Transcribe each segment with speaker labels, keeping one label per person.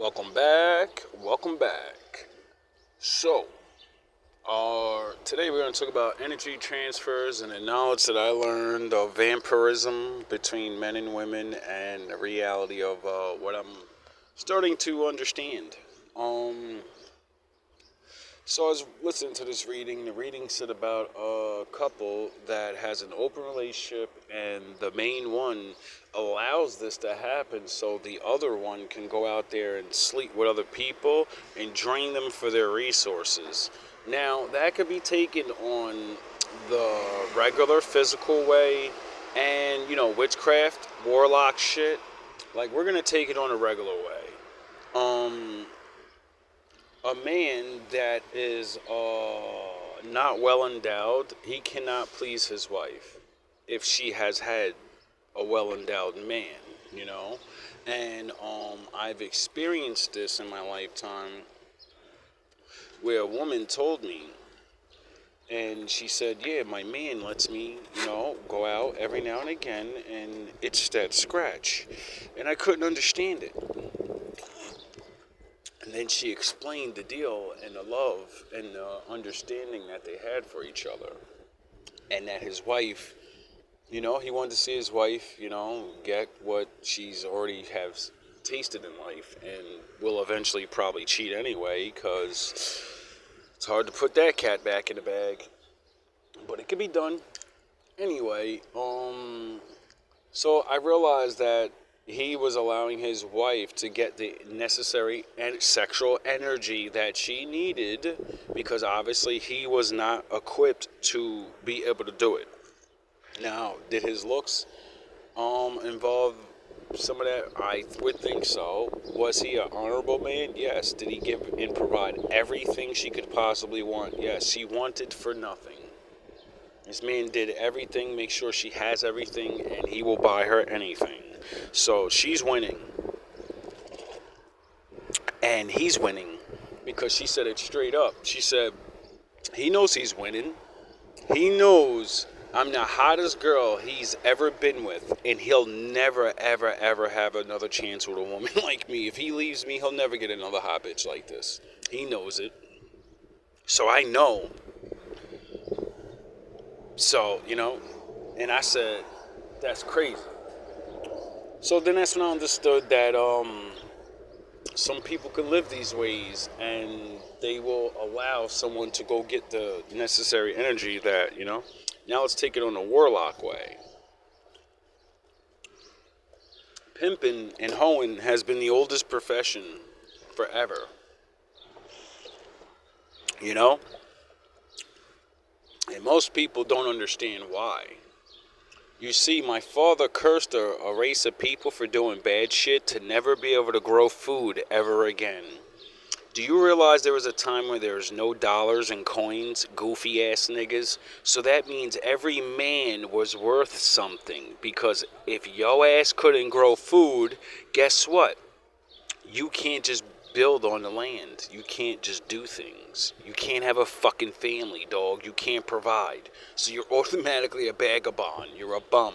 Speaker 1: Welcome back. Welcome back. So, today we're going to talk about energy transfers and the knowledge that I learned of vampirism between men and women and the reality of what I'm starting to understand. Um, so I was listening to this reading. The reading said about a couple that has an open relationship, and the main one allows this to happen so the other one can go out there and sleep with other people and drain them for their resources. Now, that could be taken on the regular physical way and, witchcraft, warlock shit. Like, we're going to take it on a regular way. A man that is not well endowed, he cannot please his wife if she has had a well endowed man, you know? And I've experienced this in my lifetime where a woman told me, and she said, yeah, my man lets me, go out every now and again and itch that scratch. And I couldn't understand it. And then she explained the deal and the love and the understanding that they had for each other. And that his wife, he wanted to see his wife, get what she's already has tasted in life and will eventually probably cheat anyway because it's hard to put that cat back in the bag. But it can be done. Anyway, so I realized that he was allowing his wife to get the necessary sexual energy that she needed because obviously he was not equipped to be able to do it. Now, did his looks involve some of that? I would think so. Was he an honorable man? Yes. Did he give and provide everything she could possibly want? Yes. She wanted for nothing. This man did everything, make sure she has everything, and he will buy her anything. So she's winning. And he's winning because she said it straight up. She said, he knows he's winning. He knows I'm the hottest girl he's ever been with, and he'll never, ever, ever have another chance with a woman like me. If he leaves me, he'll never get another hot bitch like this. He knows it. So I know. So, and I said, that's crazy. So then that's when I understood that some people can live these ways and they will allow someone to go get the necessary energy that, Now let's take it on the warlock way. Pimping and hoeing has been the oldest profession forever. And most people don't understand why. You see, my father cursed a race of people for doing bad shit to never be able to grow food ever again. Do you realize there was a time where there was no dollars and coins, goofy ass niggas? So that means every man was worth something, because if yo ass couldn't grow food, guess what? You can't just build on the land. You can't just do things. You can't have a fucking family, dog. You can't provide. So you're automatically a vagabond. You're a bum.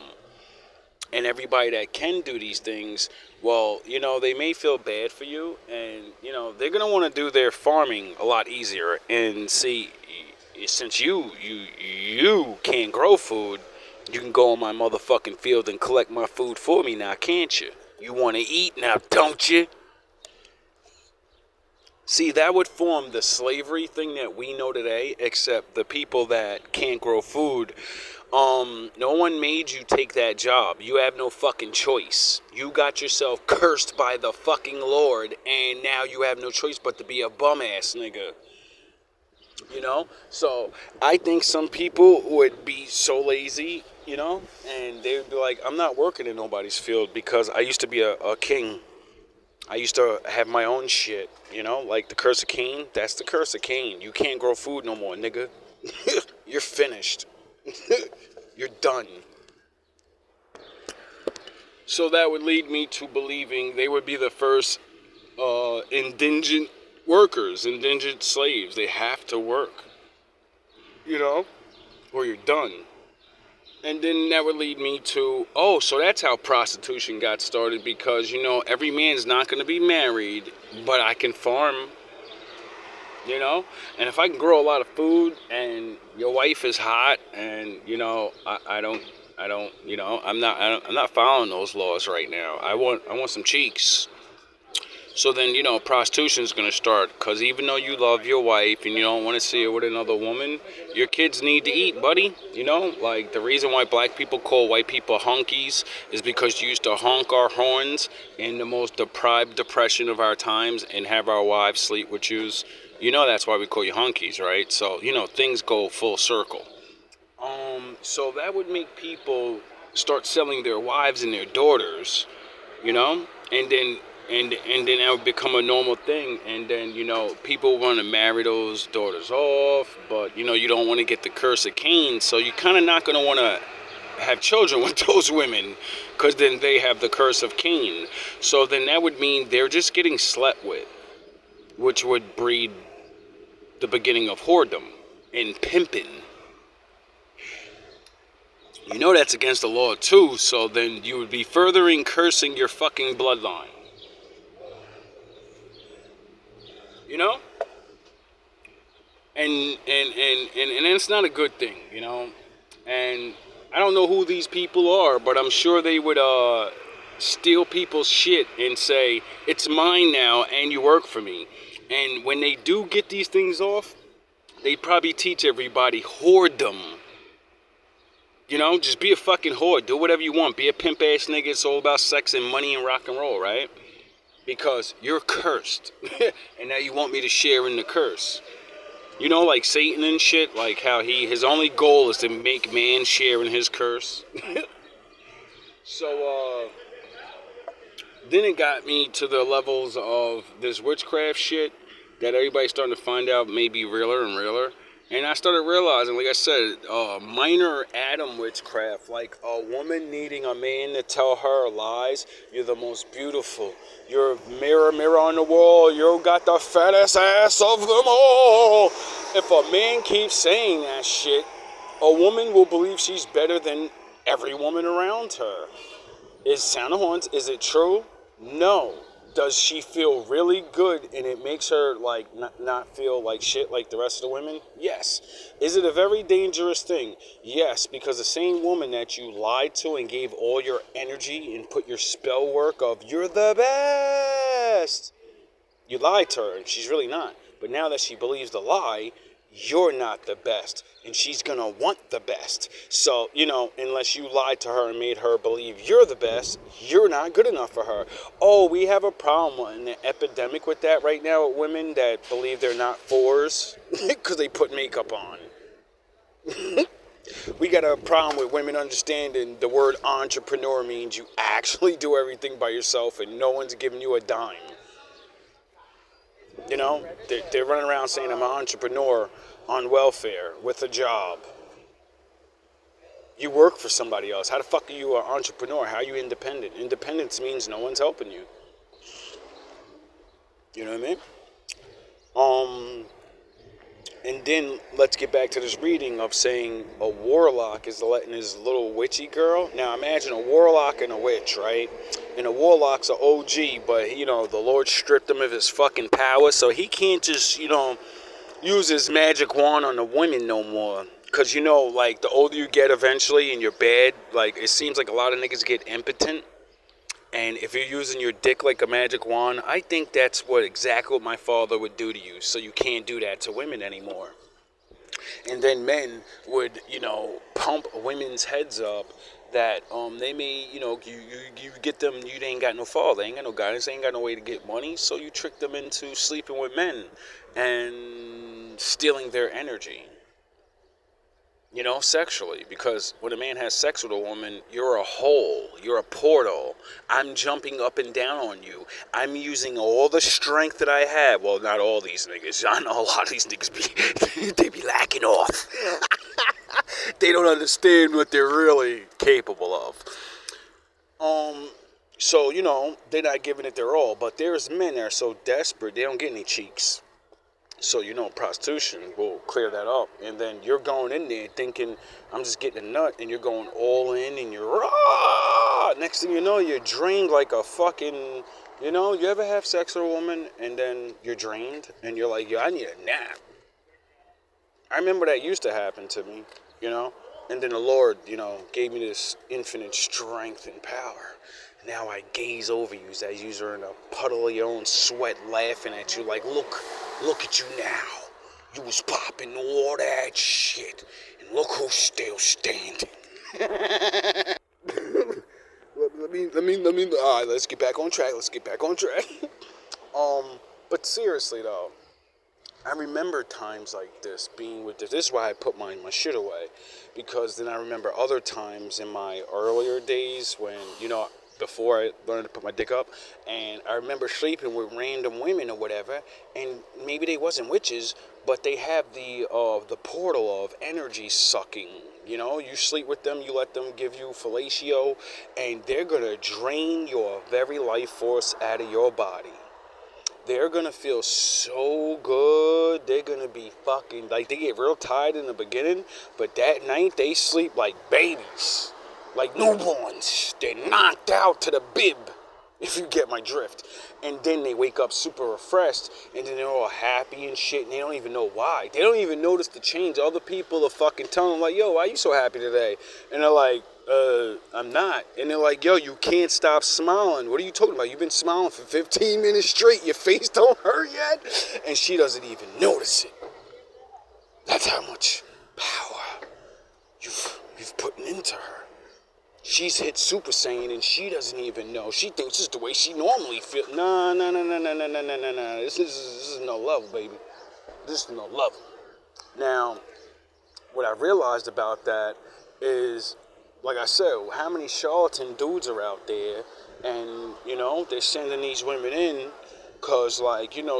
Speaker 1: And everybody that can do these things, well, they may feel bad for you, and, they're going to want to do their farming a lot easier. And see, since you can't grow food, you can go on my motherfucking field and collect my food for me now, can't you? You want to eat now, don't you? See, that would form the slavery thing that we know today, except the people that can't grow food, no one made you take that job. You have no fucking choice. You got yourself cursed by the fucking Lord, and now you have no choice but to be a bum-ass nigga. So I think some people would be so lazy, and they would be like, I'm not working in nobody's field because I used to be a king. I used to have my own shit, like the curse of Cain. That's the curse of Cain. You can't grow food no more, nigga. You're finished. You're done. So that would lead me to believing they would be the first indigent workers, indigent slaves. They have to work, or you're done. And then that would lead me to, oh, so that's how prostitution got started, because, every man's not going to be married, but I can farm, and if I can grow a lot of food and your wife is hot and, I'm not following those laws right now. I want some cheeks. So then, prostitution is going to start, because even though you love your wife and you don't want to see her with another woman, your kids need to eat, buddy. Like the reason why black people call white people honkies is because you used to honk our horns in the most deprived depression of our times and have our wives sleep with yous. That's why we call you honkies, right? So, things go full circle. So that would make people start selling their wives and their daughters, and then that would become a normal thing, and then people want to marry those daughters off, but you don't want to get the curse of Cain, so you're kind of not going to want to have children with those women, because then they have the curse of Cain. So then that would mean they're just getting slept with, which would breed the beginning of whoredom and pimping. That's against the law too, so then you would be furthering cursing your fucking bloodline. And it's not a good thing, and I don't know who these people are, but I'm sure they would steal people's shit and say, it's mine now and you work for me. And when they do get these things off, they probably teach everybody whoredom. Just be a fucking whore, do whatever you want, be a pimp ass nigga. It's all about sex and money and rock and roll, right? Because you're cursed. And now you want me to share in the curse. Like Satan and shit, like how his only goal is to make man share in his curse. So, then it got me to the levels of this witchcraft shit that everybody's starting to find out may be realer and realer. And I started realizing, like I said, minor Adam witchcraft, like a woman needing a man to tell her lies. You're the most beautiful. You're mirror, mirror on the wall. You got the fattest ass of them all. If a man keeps saying that shit, a woman will believe she's better than every woman around her. Is sound of horns, is it true? No. Does she feel really good and it makes her like not feel like shit like the rest of the women? Yes. Is it a very dangerous thing? Yes, because the same woman that you lied to and gave all your energy and put your spell work of you're the best, you lied to her and she's really not. But now that she believes the lie, you're not the best, and she's gonna want the best. So, unless you lied to her and made her believe you're the best, you're not good enough for her. Oh, we have a problem, an epidemic with that right now with women that believe they're not fours because they put makeup on. We got a problem with women understanding the word entrepreneur means you actually do everything by yourself and no one's giving you a dime. They're running around saying I'm an entrepreneur on welfare with a job. You work for somebody else. How the fuck are you an entrepreneur? How are you independent? Independence means no one's helping you. You know what I mean? And then let's get back to this reading of saying a warlock is letting his little witchy girl. Now imagine a warlock and a witch, right? And a warlock's an OG, but the Lord stripped him of his fucking power, so he can't just, use his magic wand on the women no more. Because, like the older you get eventually and you're bad, like it seems like a lot of niggas get impotent. And if you're using your dick like a magic wand, I think that's exactly what my father would do to you. So you can't do that to women anymore. And then men would, pump women's heads up that they may, you get them, you ain't got no father, they ain't got no guidance, they ain't got no way to get money. So you trick them into sleeping with men and stealing their energy. Sexually, because when a man has sex with a woman, you're a hole, you're a portal. I'm jumping up and down on you. I'm using all the strength that I have. Well, not all these niggas. I know a lot of these niggas they be lacking off. They don't understand what they're really capable of. So, they're not giving it their all, but there's men that are so desperate, they don't get any cheeks. So, prostitution will clear that up. And then you're going in there thinking, I'm just getting a nut, and you're going all in, and you're, next thing you know, you're drained like a fucking, you ever have sex with a woman, and then you're drained, and you're like, yo, I need a nap. I remember that used to happen to me, and then the Lord, gave me this infinite strength and power. Now I gaze over you as you're in a puddle of your own sweat, laughing at you like, look at you now. You was popping all that shit, and look who's still standing. All right, let's get back on track. But seriously though, I remember times like this, being with this. This is why I put my shit away, because then I remember other times in my earlier days when, before I learned to put my dick up, and I remember sleeping with random women or whatever, and maybe they wasn't witches, but they have the portal of energy sucking. You sleep with them, you let them give you fellatio, and they're gonna drain your very life force out of your body. They're gonna feel so good. They're gonna be fucking, like, they get real tired in the beginning, but that night they sleep like babies, like newborns. They're knocked out to the bib, if you get my drift. And then they wake up super refreshed, and then they're all happy and shit, and they don't even know why. They don't even notice the change. Other people are fucking telling them, like, yo, why are you so happy today? And they're like, I'm not. And they're like, yo, you can't stop smiling. What are you talking about? You've been smiling for 15 minutes straight. Your face don't hurt yet? And she doesn't even notice it. That's how much power you've put into her. She's hit Super Saiyan and she doesn't even know. She thinks this is the way she normally feels. No. This is no level, baby. This is no level. Now, what I realized about that is, like I said, how many charlatan dudes are out there, and, they're sending these women in because,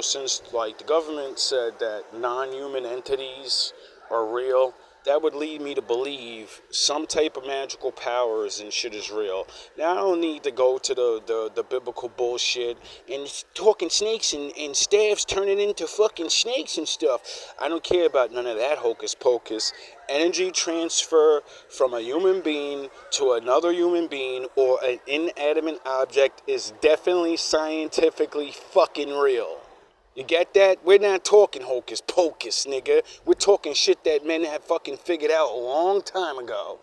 Speaker 1: since, the government said that non-human entities are real, that would lead me to believe some type of magical powers and shit is real. Now, I don't need to go to the biblical bullshit and talking snakes and staffs turning into fucking snakes and stuff. I don't care about none of that hocus pocus. Energy transfer from a human being to another human being or an inanimate object is definitely scientifically fucking real. You get that? We're not talking hocus pocus, nigga. We're talking shit that men have fucking figured out a long time ago.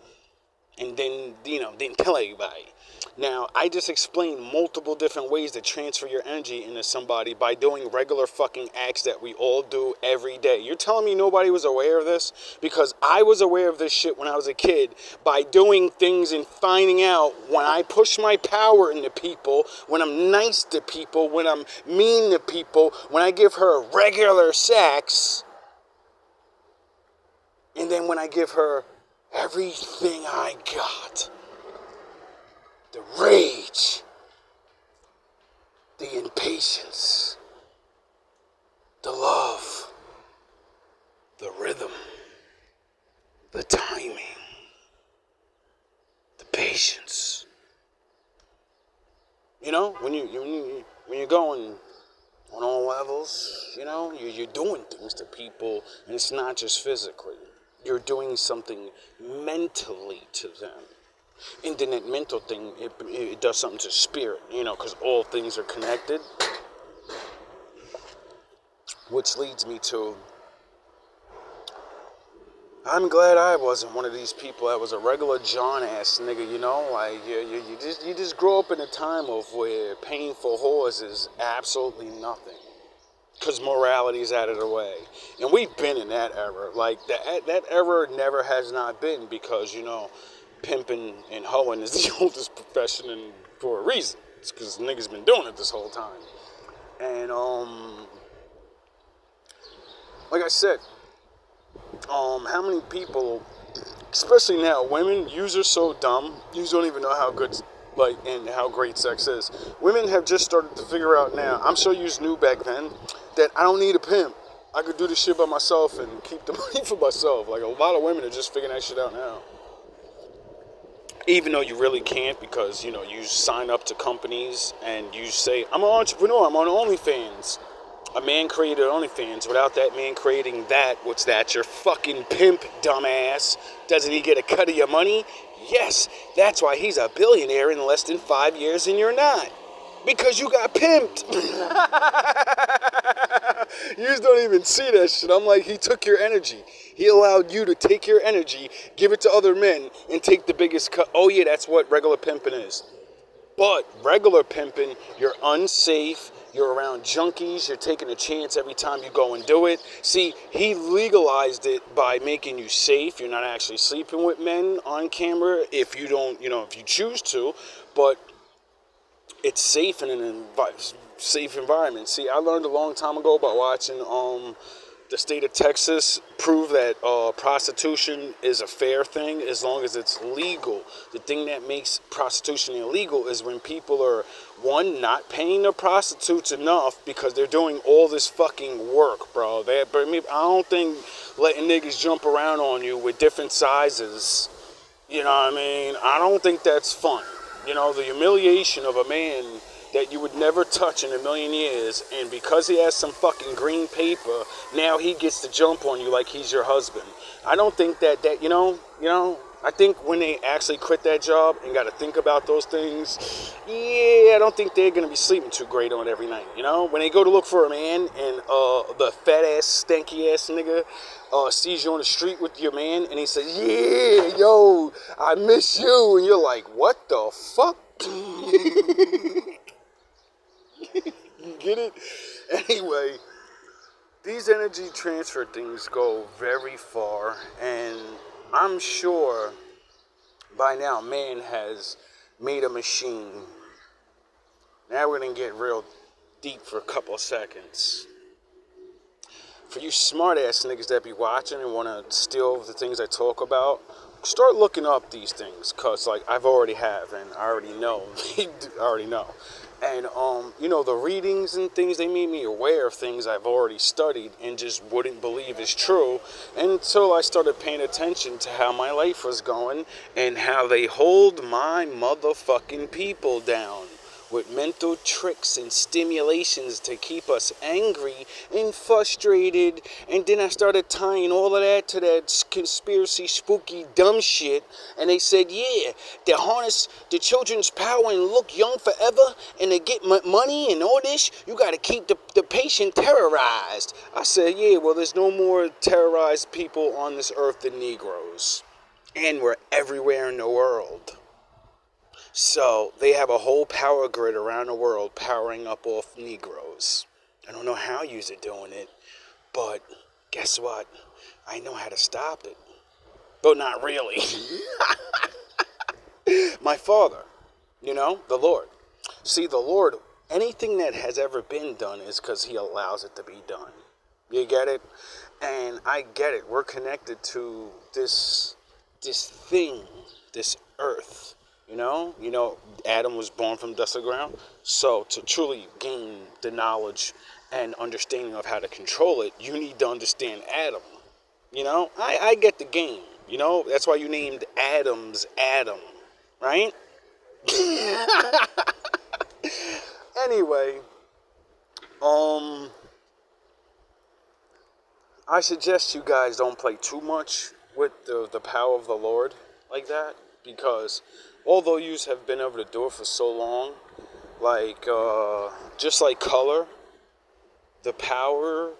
Speaker 1: And then, didn't tell anybody. Now, I just explained multiple different ways to transfer your energy into somebody by doing regular fucking acts that we all do every day. You're telling me nobody was aware of this? Because I was aware of this shit when I was a kid by doing things and finding out when I push my power into people, when I'm nice to people, when I'm mean to people, when I give her regular sex, and then when I give her everything I got. The rage, the impatience, the love, the rhythm, the timing, the patience. When you're going on all levels, you're doing things to people, and it's not just physically. You're doing something mentally to them. And then that mental thing, it does something to spirit, because all things are connected. Which leads me to, I'm glad I wasn't one of these people that was a regular John ass nigga, you just grow up in a time of where painful whores is absolutely nothing. Because morality is out of the way. And we've been in that era. That era never has not been because, pimping and hoeing is the oldest profession for a reason. It's because niggas been doing it this whole time. And, like I said, how many people, especially now, women, yous are so dumb, yous don't even know how good, and how great sex is. Women have just started to figure out now, I'm sure yous knew back then, that I don't need a pimp. I could do this shit by myself and keep the money for myself. A lot of women are just figuring that shit out now. Even though you really can't because, you sign up to companies and you say, I'm an entrepreneur, I'm on OnlyFans. A man created OnlyFans. Without that man creating that, what's that? Your fucking pimp, dumbass. Doesn't he get a cut of your money? Yes, that's why he's a billionaire in less than 5 years and you're not. Because you got pimped. You just don't even see that shit. I'm like, he took your energy. He allowed you to take your energy, give it to other men, and take the biggest cut. Oh yeah, that's what regular pimping is. But regular pimping, you're unsafe, you're around junkies, you're taking a chance every time you go and do it. See, he legalized it by making you safe. You're not actually sleeping with men on camera if you don't, if you choose to, but it's safe in an safe environment. See, I learned a long time ago by watching the state of Texas prove that prostitution is a fair thing as long as it's legal. The thing that makes prostitution illegal is when people are, one, not paying their prostitutes enough because they're doing all this fucking work, bro. I don't think letting niggas jump around on you with different sizes, you know what I mean? I don't think that's fun. The humiliation of a man that you would never touch in a million years, and because he has some fucking green paper, now he gets to jump on you like he's your husband. I don't think that I think when they actually quit that job and got to think about those things, yeah, I don't think they're going to be sleeping too great on every night, When they go to look for a man and the fat-ass, stanky-ass nigga sees you on the street with your man and he says, yeah, yo, I miss you. And you're like, what the fuck? You get it? Anyway, these energy transfer things go very far, and I'm sure by now man has made a machine. Now we're going to get real deep for a couple of seconds. For you smart ass niggas that be watching and want to steal the things I talk about, start looking up these things, cause I've already have and I already know. And the readings and things, they made me aware of things I've already studied and just wouldn't believe is true until I started paying attention to how my life was going and how they hold my motherfucking people down with mental tricks and stimulations to keep us angry and frustrated. And then I started tying all of that to that conspiracy, spooky, dumb shit. And they said, yeah, they harness the children's power and look young forever, and they get money and all this. You got to keep the patient terrorized. I said, yeah, well, there's no more terrorized people on this earth than Negroes. And we're everywhere in the world. So they have a whole power grid around the world powering up off Negroes. I don't know how yous are doing it, but guess what? I know how to stop it. But not really. My father, the Lord. See, the Lord, anything that has ever been done is because he allows it to be done. You get it? And I get it. We're connected to this thing, this earth. Adam was born from dust of the ground. So to truly gain the knowledge and understanding of how to control it, you need to understand Adam. I get the game. That's why you named Adams Adam, right? Anyway, I suggest you guys don't play too much with the power of the Lord like that, because although you have been able to do it for so long, just like color, the power,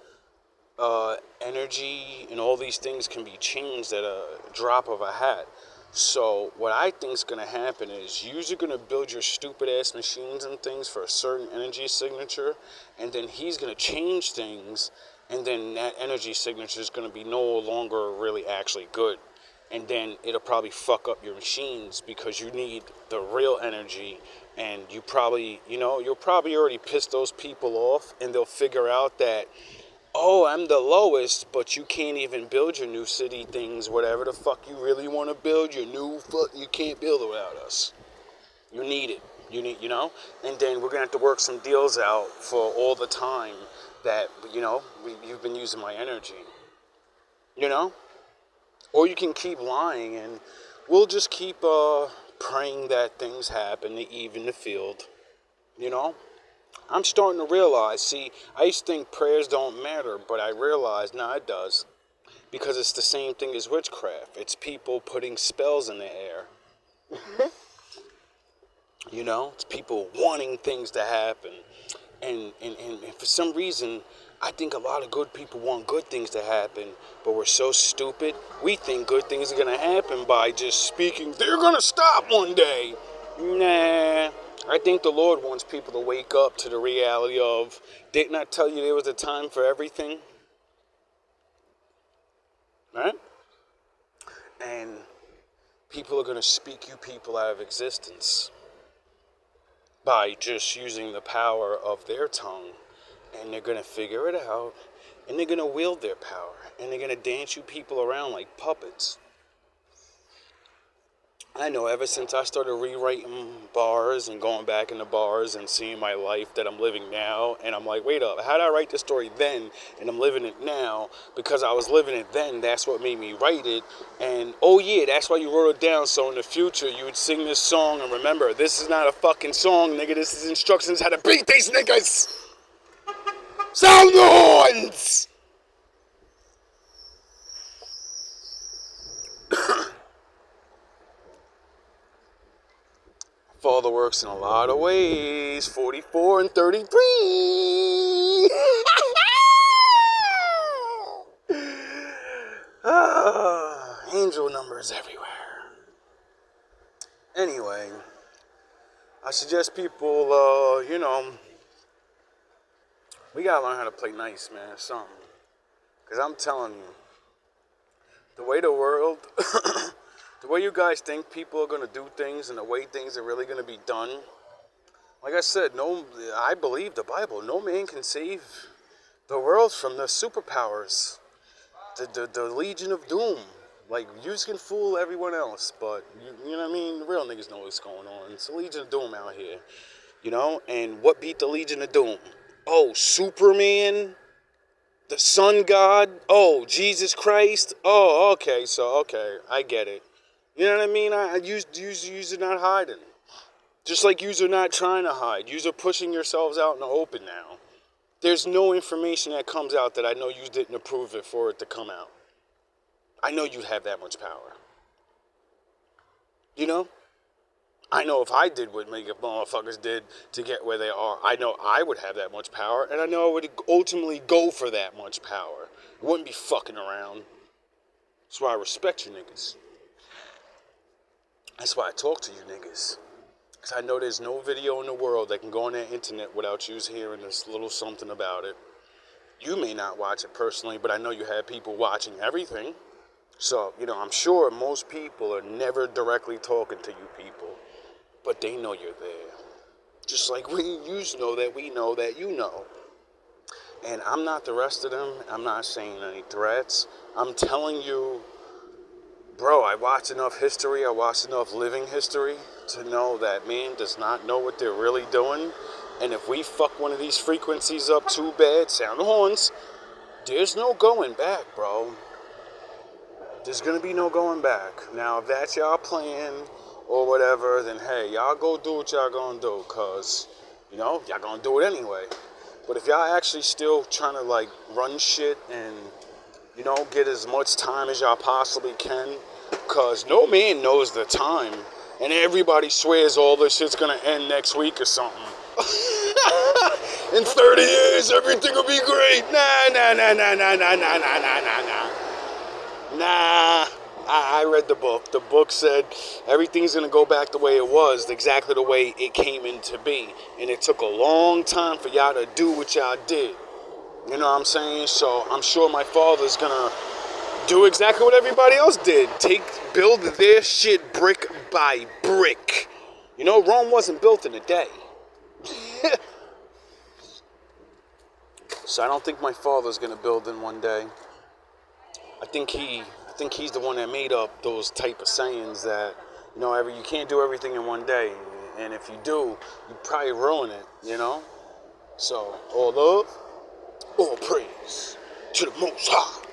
Speaker 1: energy, and all these things can be changed at a drop of a hat. So what I think is going to happen is you're going to build your stupid ass machines and things for a certain energy signature, and then he's going to change things, and then that energy signature is going to be no longer really actually good. And then it'll probably fuck up your machines because you need the real energy, and you'll probably already piss those people off, and they'll figure out that, oh, I'm the lowest, but you can't even build your new city things, whatever the fuck you really want to build, you can't build it without us. You need it. And then we're going to have to work some deals out for all the time that, you've been using my energy. Or you can keep lying, and we'll just keep praying that things happen to even the field. I'm starting to realize, see, I used to think prayers don't matter, but I realized, nah, it does. Because it's the same thing as witchcraft. It's people putting spells in the air. You know, it's people wanting things to happen. And for some reason, I think a lot of good people want good things to happen, but we're so stupid. We think good things are going to happen by just speaking, they're going to stop one day. Nah. I think the Lord wants people to wake up to the reality of, didn't I tell you there was a time for everything? Right? And people are going to speak you people out of existence by just using the power of their tongue. And they're going to figure it out. And they're going to wield their power. And they're going to dance you people around like puppets. I know ever since I started rewriting bars and going back into bars and seeing my life that I'm living now, and I'm like, wait up, how did I write the story then and I'm living it now? Because I was living it then, that's what made me write it. And oh yeah, that's why you wrote it down, so in the future you would sing this song. And remember, this is not a fucking song, nigga, this is instructions how to beat these niggas. Sound the horns! Father works in a lot of ways. 44 and 33. Angel numbers everywhere. Anyway, I suggest people, we gotta learn how to play nice, man, or something. Because I'm telling you, the way the world... The way you guys think people are going to do things and the way things are really going to be done, like I said, I believe the Bible. No man can save the world from the superpowers, the Legion of Doom. Like, you can fool everyone else, but, you know what I mean? The real niggas know what's going on. It's the Legion of Doom out here, you know? And what beat the Legion of Doom? Oh, Superman? The sun god? Oh, Jesus Christ? Oh, okay, I get it. You know what I mean? You're not hiding. Just like you're not trying to hide. You're pushing yourselves out in the open now. There's no information that comes out that I know you didn't approve it for it to come out. I know you'd have that much power. You know? I know if I did what mega motherfuckers did to get where they are, I know I would have that much power, and I know I would ultimately go for that much power. I wouldn't be fucking around. That's why I respect you niggas. That's why I talk to you niggas. Because I know there's no video in the world that can go on the internet without you hearing this little something about it. You may not watch it personally, but I know you have people watching everything. So, I'm sure most people are never directly talking to you people. But they know you're there. Just like you know that you know. And I'm not the rest of them. I'm not saying any threats. I'm telling you, bro, I watch enough history, I watch enough living history to know that man does not know what they're really doing. And if we fuck one of these frequencies up too bad, sound the horns, there's no going back, bro. There's gonna be no going back. Now, if that's y'all plan or whatever, then hey, y'all go do what y'all gonna do, cause, y'all gonna do it anyway. But if y'all actually still trying to, run shit and get as much time as y'all possibly can, because no man knows the time, and everybody swears all this shit's gonna end next week or something. In 30 years, everything will be great. Nah. I read the book. The book said everything's gonna go back the way it was, exactly the way it came into be. And it took a long time for y'all to do what y'all did. You know what I'm saying? So I'm sure my father's gonna do exactly what everybody else did. Build their shit brick by brick. Rome wasn't built in a day. So I don't think my father's gonna build in one day. I think he's the one that made up those type of sayings that, you can't do everything in one day. And if you do, you probably ruin it, So, all love, all praise to the Most High.